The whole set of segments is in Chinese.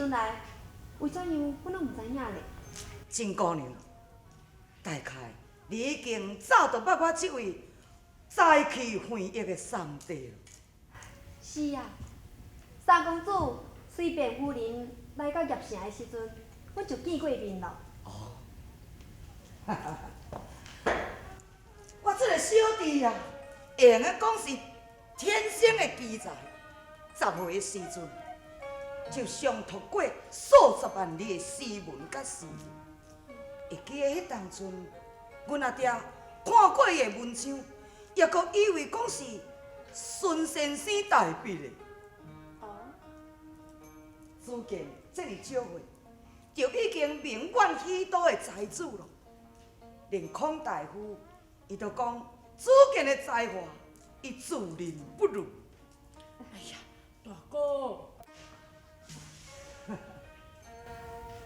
阵来，为怎样我拢唔知影咧？真姑娘，大概你已经早就捌我这位早去还役的三弟了。是啊，三公主随便夫人来到叶城的时阵，我就见过面咯。哦，我这个小弟啊，会用讲是天生的奇才。10岁的时阵，就上读过数十万里的诗文甲诗。会记得迄当阵，阮阿爹看过伊的文章，也阁以为讲是孙先生代笔的。哦，如今这么少岁，就已经名冠许多的才子了。连孔大夫，伊都讲子建的才华，伊自认不如。哎呀，大哥，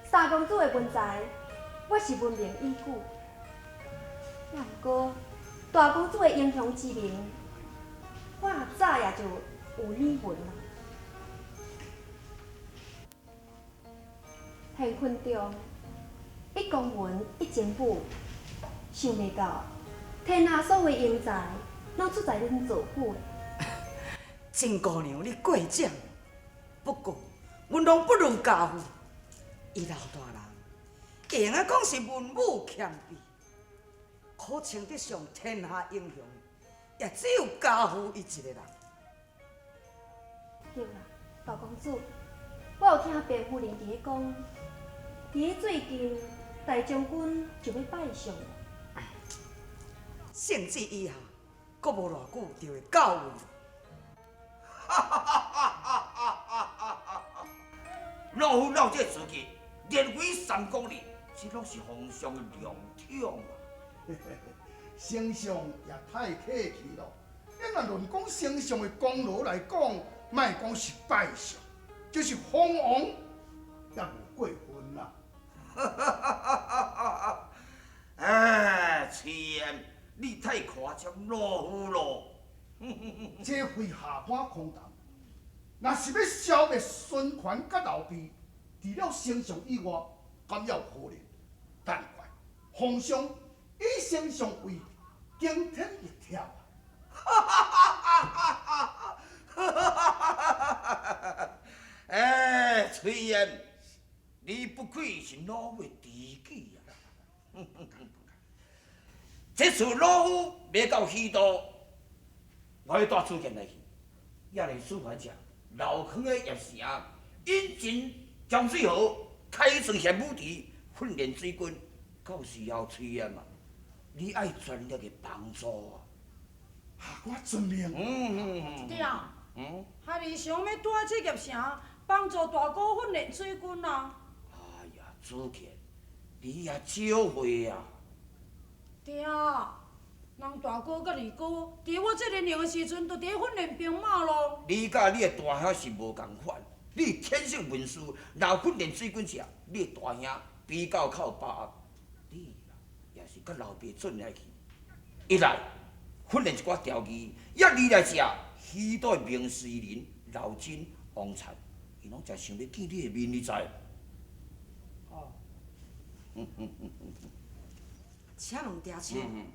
三公主的文才，我是闻名已久。也毋过，大公主的英雄之名，我早也就有耳闻啦。闲困中，一公文一情妇，想袂到天下所有英才，拢出在恁做府的。真姑娘，你过奖。不过，阮拢不论家父，伊老大人，会用讲是文武兼备，可称得上天下英雄，也只有家父伊一个人。对啦，大公主，我有听卞夫人伫咧讲，伫咧最近大将军就要拜相了。甚至以下，阁无偌久就会到位。老夫老这自己连为3公里，这拢是皇上的良宠啊！丞相也太客气了。咱若论讲丞相的功劳来讲，莫讲是拜相，就是封王也无过分啦。哎，崔言，你太夸奖老夫咯！这非下官空谈。若是要消灭孙权甲刘备，除了丞相以外，敢有可能？但怪皇上以丞相为惊天一跳啊！哎，崔言，你不愧是老夫的知己啊！这次老夫要到许都，我要带子建来去，也来示范者老坑的叶城，引进江水河，开创现武池，训练水军。到时候崔言嘛，你爱全力的帮助啊！下官遵命。爹，哈儿想要带这叶城，帮助大哥训练水军啊。哎呀，子建，你也少会啊！爹，人大哥甲二哥，伫我这年龄的时阵，就伫训练兵马咯。你甲你的大兄是无共款，你天性文书，若训练水军时，你的大兄比较靠把握，你也是甲老爸准来去。一来训练一寡条技，一二来是许多名士人、老金、王灿，伊拢真想要见你的面，你知？哦。请问爹请，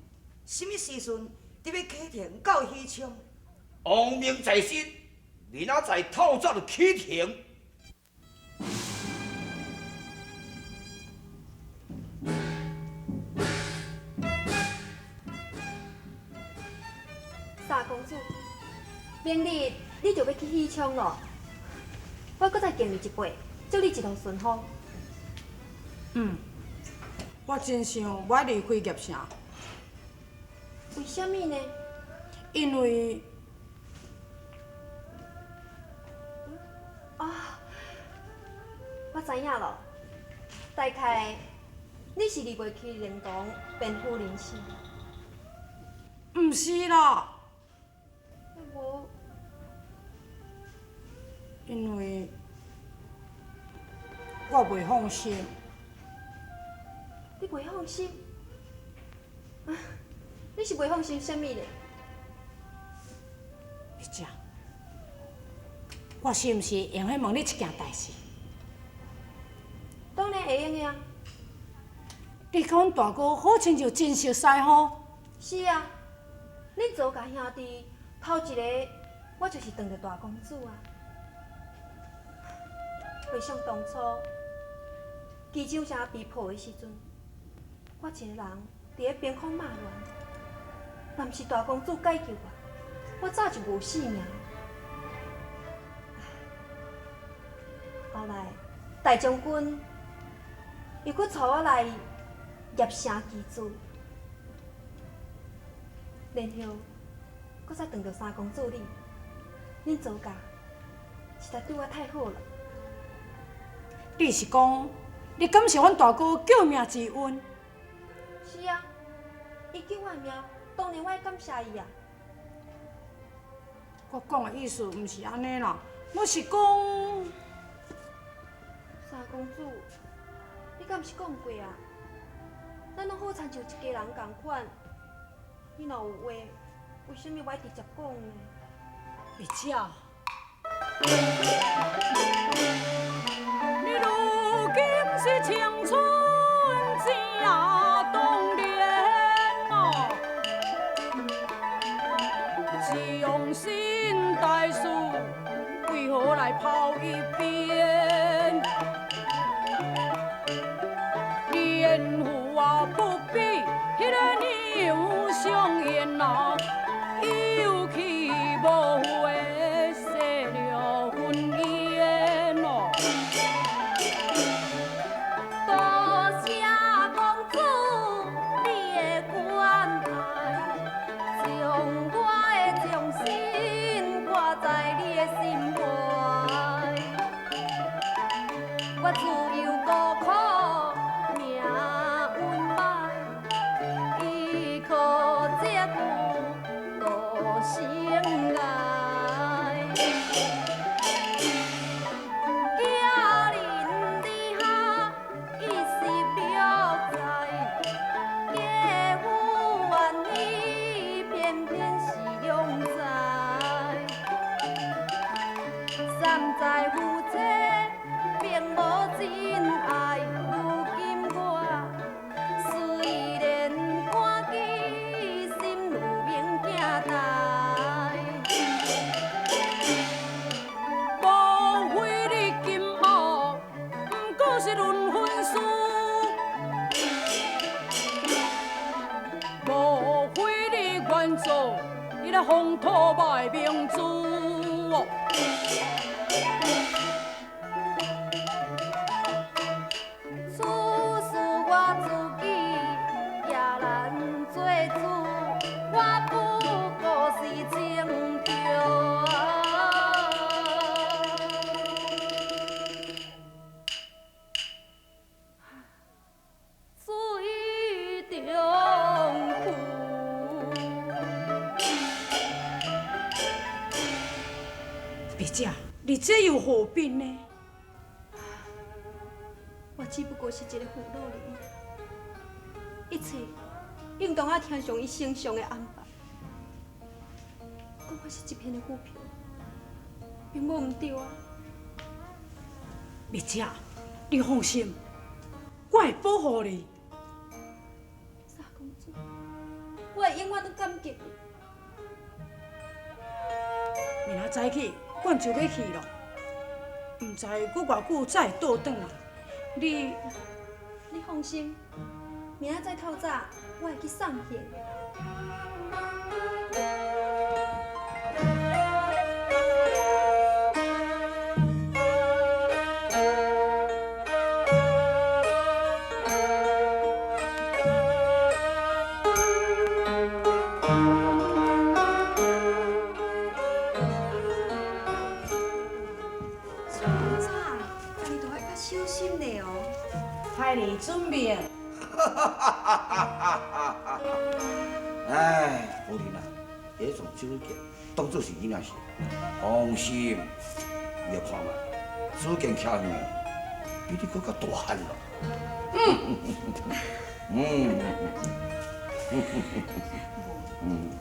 什么时阵得要启程到许昌？亡命在身，明仔载透早就启程。三公主，明日你就要去许昌咯。我搁再敬你一杯，祝你一路顺风。我真想要离开叶城，为什么呢？因为啊，我知影咯。大概你是离袂开认同卞夫人是？毋是啦，无，因为我袂放心。你袂放心？啊，你是袂放心什么咧？你只，我是毋是用来问你一件代志？会用的啊。你甲阮大哥好亲像真熟悉吼。是啊，恁祖家兄弟头一个，我就是当着大公主啊。回想当初，机场城被破的时阵，我一个人伫咧兵荒马乱，若毋是大公主解救我早就无性命。后来，大将军又搁带我来叶城居住，然后，搁再当着三公主你，恁祖家实在对我太好了。你是讲，你感谢阮大哥救命之恩？是啊，伊救我的命，当然我要感谢伊啊。我讲的意思毋是安尼啦，我是讲，三公主，你敢毋是讲过啊？咱拢好亲像一家人共款，你若有话，为什么我要直接讲呢？二姐，你如今是青春正当年哦，将心大事为何来抛一边？恋父啊，不比迄个娘相言啊，有气无回，洗了婚姻哦。多谢公主你的关爱，将我的忠心挂在你的心怀。我自幼孤苦命运歹，依靠这句多心爱。家人底下一时表在，家父怨意偏偏是两在。三在夫妻并无真爱，如今我虽然看见心如明镜台。无非你今后不过是轮婚事，无非你愿做你那风土歹明珠哦。此事我自己也难做主，我不过是情着水中浮。别姐，你这又何必呢？我只不过是一个妇女而已，一切应当要听从伊圣上的安排。讲我是一片的股票，并无毋对啊。别姐，你放心，我会保护你。三公主，我会永远都感激你。明仔早起，阮就要去咯，毋知过偌久才会倒转来。你你放心，明仔载透早我会去送信。小心嘞哦！害你准备。哎，夫人啊，这种酒店当作是囡仔事，放心，你看嘛，子健徛远，比你搁较大汉咯。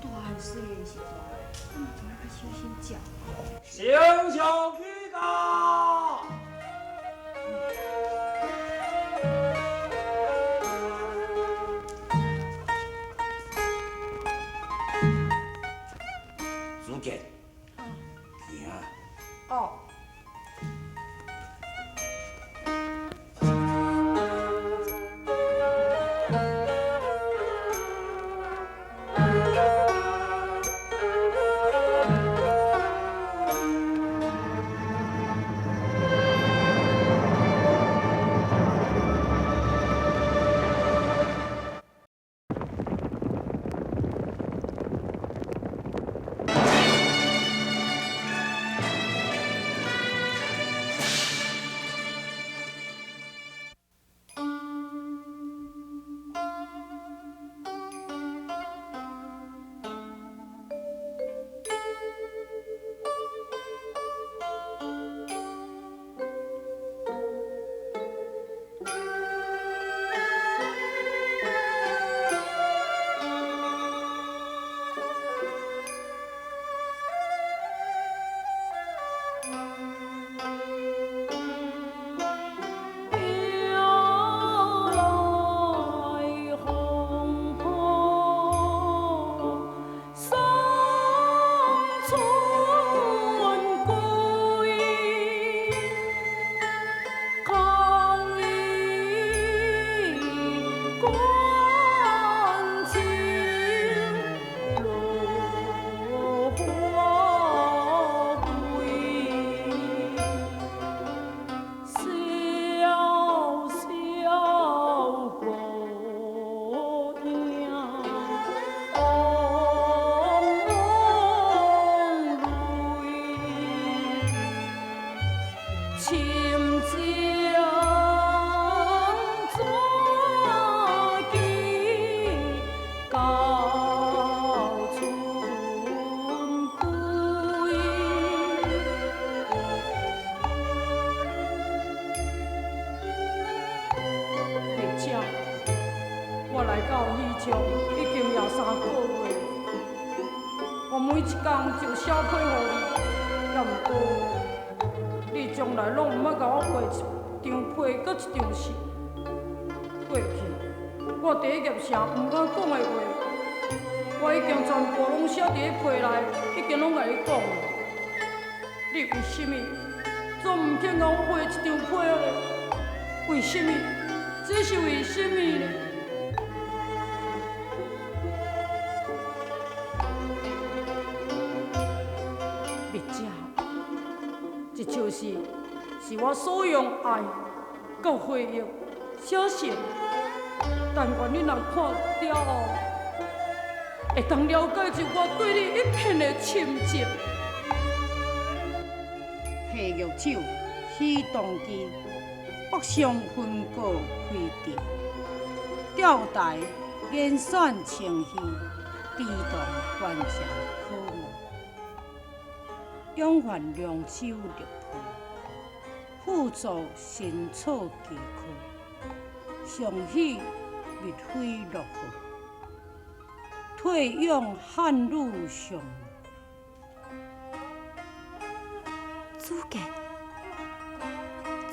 大汉虽然是大，我嘛都要较小心照。星宿披甲。照已经也3个月，我每一工就写批予你，也毋过你从来拢毋捌甲我画一张批，搁一张信。过去我伫咧业社毋敢讲的话，我已经全部拢写伫咧批内，已经拢甲你讲了。你为什么总毋肯甲我画一张批咧？为什么？这是为什么呢？蜜姐，这就是我所用爱甲回忆写成，但愿你若看了后，会当了解就我对你一片的深情。下玉手，起动机，北上分果开定，吊带严选清虚，地动关上可无，永还两手绿皮，辅助新草奇科，上喜蜜飞落雨，退用汉女上。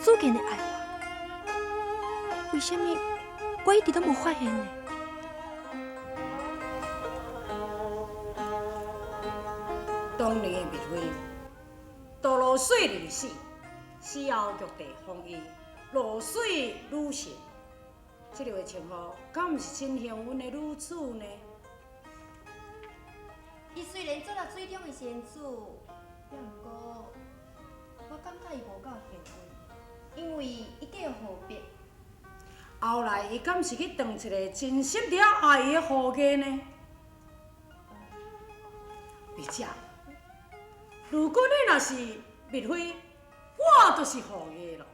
祖健的爱我，为什么我一直都无发现呢？当年的蜜飞，堕落水而死，死后玉帝封伊落水女神。这个称呼，敢毋是真幸运的女子呢？伊虽然做了水中的仙子，也毋过我感觉伊无够幸运，因为伊计有何必。后来伊敢是去当一个真心伫遐爱伊的夫家呢？蜜姐，如果你若是蜜飞，我就是夫家咯。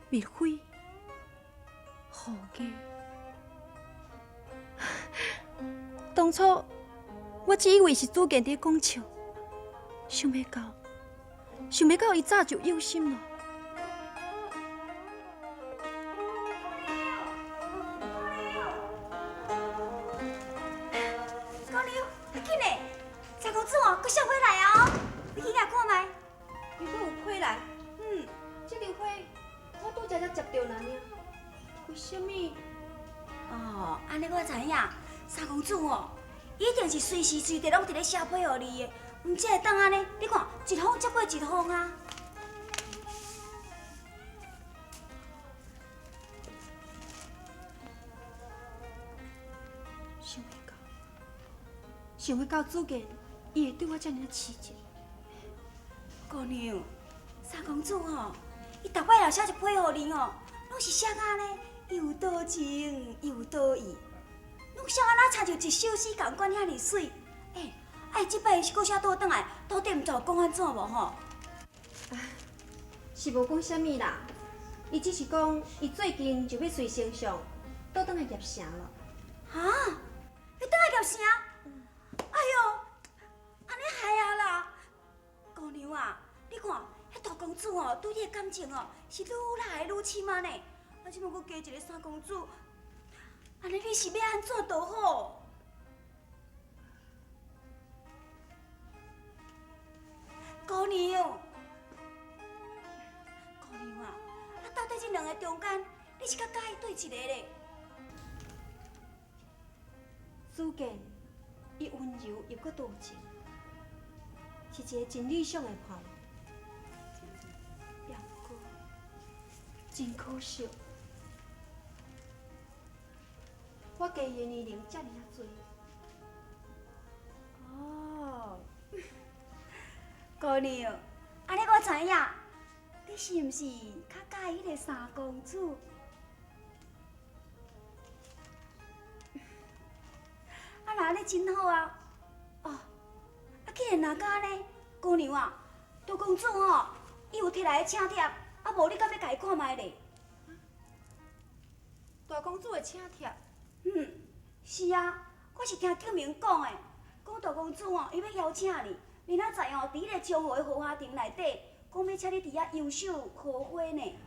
蜜飞，夫家。当初我只以为是祖健伫讲笑，想袂到伊早就有心了。高溜，快紧嘞！三公主哦，佮小回来啊！你去甲看卖。伊阁有回来？这张花我拄才接到呢。为什么？哦，安尼我知影，三公主哦，一定是随时随地拢伫咧写批予你的，毋才会当安尼。你看，一封接过一封啊。想袂到祖健，伊会对我遮尔痴情。姑娘，三公主哦，伊逐摆若写一批予你哦，拢是写啊呢，又多情又多意，拢写啊那亲像一首诗共款遐尼水。即摆是搁写倒转来，到底毋知有讲安怎无吼？是无讲啥物啦，伊只是讲伊最近就要随先上倒转来业城了。哈？要倒来业城？哎哟，安尼害啊啦！姑娘啊，你看，迄大公主哦，对你的感情哦，是愈来愈深啊呢。即摆搁加一个三公主，安尼你是要安怎都好？姑娘，到底这两个中间，你是较介意对一个咧？祖健，伊温柔又阁多情，是一个真理想的伴侣。也不过，真可惜，我家己的年龄遮尔啊多。哦，姑娘，安尼我知影，你是毋是较介意迄个三公主？啊，那安尼真好啊！哦，既然若甲安尼，姑娘啊，大公主吼，伊有摕来的请帖，啊无你敢要家己看卖咧？大公主的请帖？是啊，我是听救明讲的，讲大公主哦，伊要邀请你，明仔载哦，伫迄个中和的豪华亭内底讲要请你伫遐右手荷花呢。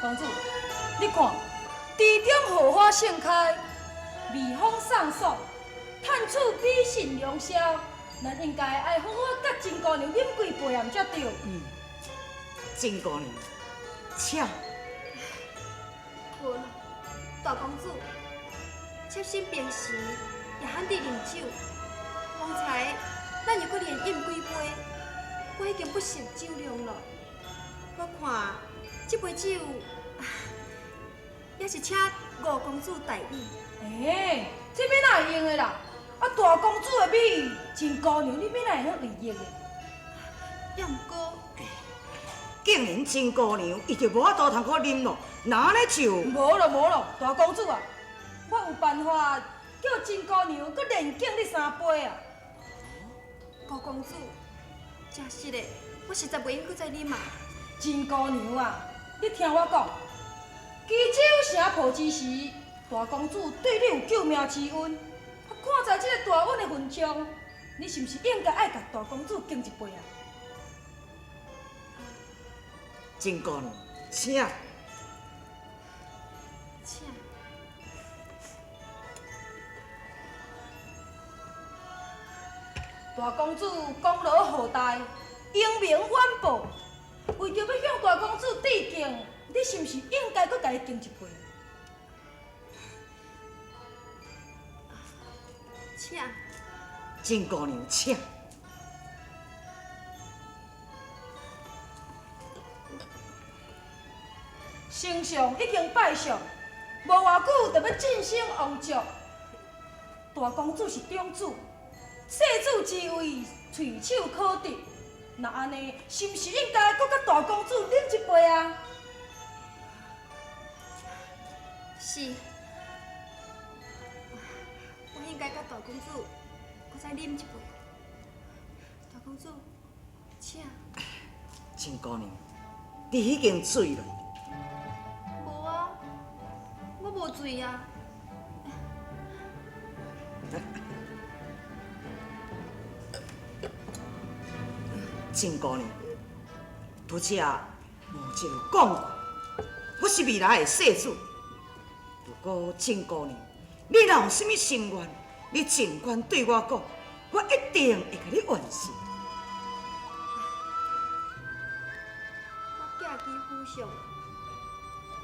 公主，你看，池中荷花盛开，蜜蜂送爽，探处美信良宵，咱应该爱好好甲真姑娘饮几杯啊，才对。真姑娘，请。困，大公主，妾身平时也罕伫啉酒，方才咱又搁连饮几杯，我已经不胜酒量了。我看这杯酒，也是请五公主代饮。这要哪会用的啦？啊，大公主的美，真姑娘你要哪会晓利用的？要毋过，竟然真姑娘伊就无法度通可啉咯，那呢就无咯，大公主啊，我有办法叫真姑娘搁连敬你3杯啊！五公主，真实的，我实在袂用搁再啉啊。真姑娘啊，你听我讲，基酒城破之时，大公主对你有救命之恩，啊，看在这个大恩的份上，你是毋是应该爱甲大公主敬一杯啊？真姑娘，请。请。大公主功劳浩大，英名远播，为着要向大公主致敬，你是毋是应该搁甲伊敬一杯？请。真姑娘，请。丞相已经拜相，无偌久就要晋升王爵。大公主是长子，世子之位垂手可得。那安尼，是毋是应该搁甲大公主饮一杯啊？是，我应该甲大公主搁再啉一杯。大公主，请。真姑娘，你已经醉了。无啊，我无醉啊。真姑娘，拄则无就讲过，我是未来的世子。如果真姑娘，你若有啥物心愿，你尽管对我讲，我一定会甲你完成。我嫁居府上，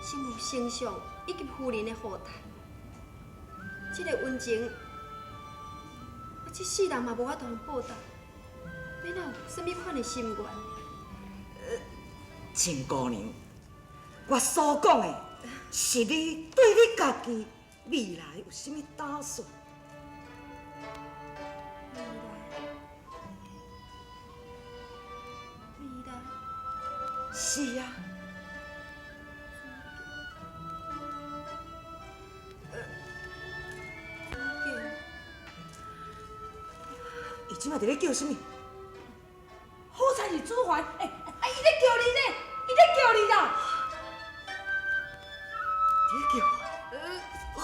身有丞相以及夫人的后代，这个恩情，我这世人嘛无法度报答。要哪有啥物款的心愿？真姑娘，我所讲的是你对你家己未来有啥物打算？未来，是啊。伊即摆伫咧叫什么？好彩是朱环，伊咧叫你呢，伊咧叫你啦！伫咧叫我。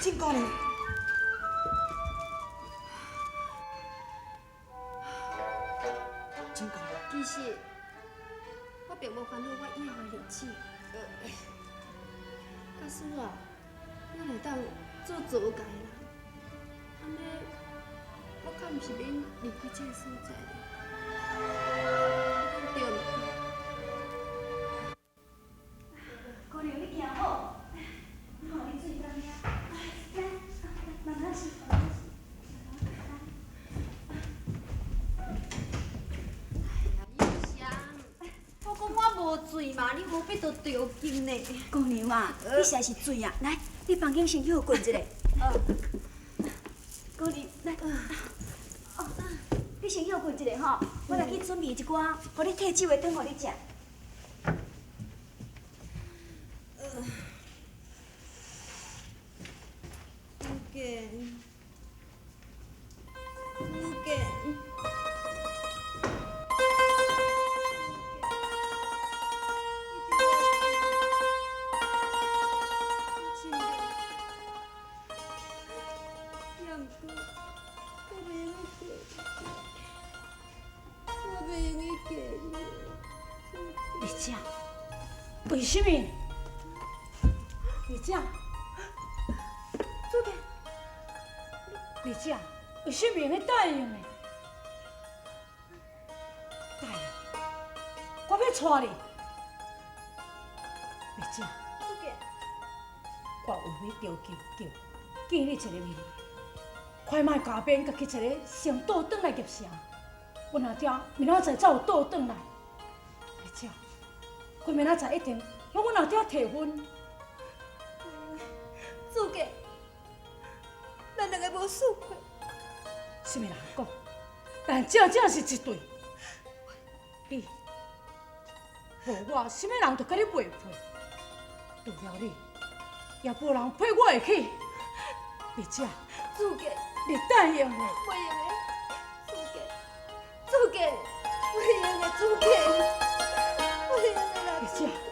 真姑娘，真姑娘，其实我并无烦恼我以后的日子。家叔啊，咱会当做做家人，安尼我较毋是免离开这个所在。对毋对？姑娘，你行好，我互你水干遐。来，慢慢洗，慢慢洗。我讲我无醉嘛，你何必着着急呢？姑娘啊，你实在是醉啊！来，你房间先休困一下。姑娘，来，你先休困一下吼，我来去准备一寡，互你退酒的汤，互你食。福建。丽姐，为什么？丽姐，主家，丽姐，为什么会答应的？答应，我要带你。丽姐，主家，我有要见你一个面，快卖加鞭，家己一个先倒转来业城。我若听明仔载才有倒转来，丽姐，我明仔载一定向阮阿爹提分。主家，咱两个无输过。什么人讲？咱正正是一对。你无我，什么人就甲你袂配。除了你，也无人配我会起。丽姐，主家，你答应我。袂用的，主家，主家，袂用的，主家，袂用的啦，丽姐。